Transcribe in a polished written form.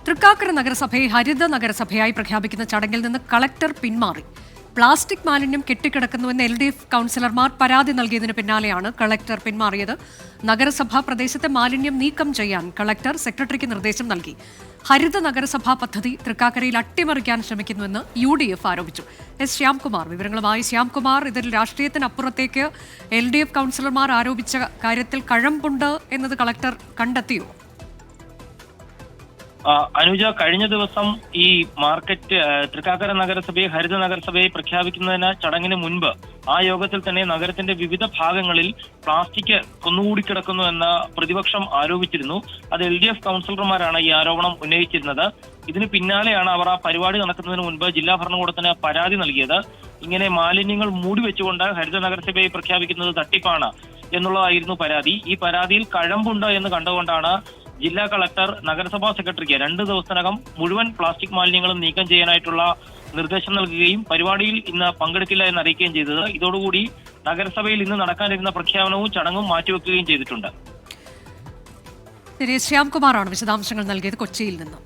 തൃക്കാക്കര നഗരസഭയെ ഹരിത നഗരസഭയായി പ്രഖ്യാപിക്കുന്ന ചടങ്ങിൽ നിന്ന് കളക്ടർ പിന്മാറി. പ്ലാസ്റ്റിക് മാലിന്യം കെട്ടിക്കിടക്കുന്നുവെന്ന് LDF കൗൺസിലർമാർ പരാതി നൽകിയതിന് പിന്നാലെയാണ് കളക്ടർ പിന്മാറിയത്. നഗരസഭാ പ്രദേശത്തെ മാലിന്യം നീക്കം ചെയ്യാൻ കളക്ടർ സെക്രട്ടറിക്ക് നിർദ്ദേശം നൽകി. ഹരിത നഗരസഭാ പദ്ധതി തൃക്കാക്കരയിൽ അട്ടിമറിക്കാൻ ശ്രമിക്കുന്നുവെന്ന് UDF ആരോപിച്ചു. എസ് ശ്യാംകുമാർ വിവരങ്ങളുമായി. ശ്യാംകുമാർ, ഇതിൽ രാഷ്ട്രീയത്തിനപ്പുറത്തേക്ക് LDF കൗൺസിലർമാർ ആരോപിച്ച കാര്യത്തിൽ കഴമ്പുണ്ട് എന്നത് കളക്ടർ കണ്ടെത്തിയോ? അനുജ, കഴിഞ്ഞ ദിവസം ഈ മാർക്കറ്റ് തൃക്കാക്കര നഗരസഭയെ ഹരിത നഗരസഭയെ പ്രഖ്യാപിക്കുന്നതിന് ചടങ്ങിന് മുൻപ് ആ യോഗത്തിൽ തന്നെ നഗരത്തിന്റെ വിവിധ ഭാഗങ്ങളിൽ പ്ലാസ്റ്റിക് കുന്നുകൂടി കിടക്കുന്നു എന്ന പ്രതിപക്ഷം ആരോപിച്ചിരുന്നു. അത് LDF കൗൺസിലർമാരാണ് ഈ ആരോപണം ഉന്നയിച്ചിരുന്നത്. ഇതിന് പിന്നാലെയാണ് അവർ ആ പരിപാടി നടക്കുന്നതിന് മുൻപ് ജില്ലാ ഭരണകൂടത്തിന് പരാതി നൽകിയത്. ഇങ്ങനെ മാലിന്യങ്ങൾ മൂടിവെച്ചുകൊണ്ട് ഹരിത നഗരസഭയെ പ്രഖ്യാപിക്കുന്നത് തട്ടിപ്പാണ് എന്നുള്ളതായിരുന്നു പരാതി. ഈ പരാതിയിൽ കഴമ്പുണ്ട് എന്ന് കണ്ടുകൊണ്ടാണ് ജില്ലാ കളക്ടർ നഗരസഭാ സെക്രട്ടറിക്ക് 2 ദിവസത്തിനകം മുഴുവൻ പ്ലാസ്റ്റിക് മാലിന്യങ്ങളും നീക്കം ചെയ്യാനായിട്ടുള്ള നിർദ്ദേശം നൽകുകയും പരിപാടിയിൽ ഇന്ന് പങ്കെടുക്കില്ല എന്ന് അറിയിക്കുകയും ചെയ്തത്. ഇതോടുകൂടി നഗരസഭയിൽ ഇന്ന് നടക്കാനിരുന്ന പ്രഖ്യാപനവും ചടങ്ങും മാറ്റിവെക്കുകയും ചെയ്തിട്ടുണ്ട്. ശ്യാംകുമാറാണ് വിശദാംശങ്ങൾ നൽകിയത് കൊച്ചിയിൽ നിന്നും.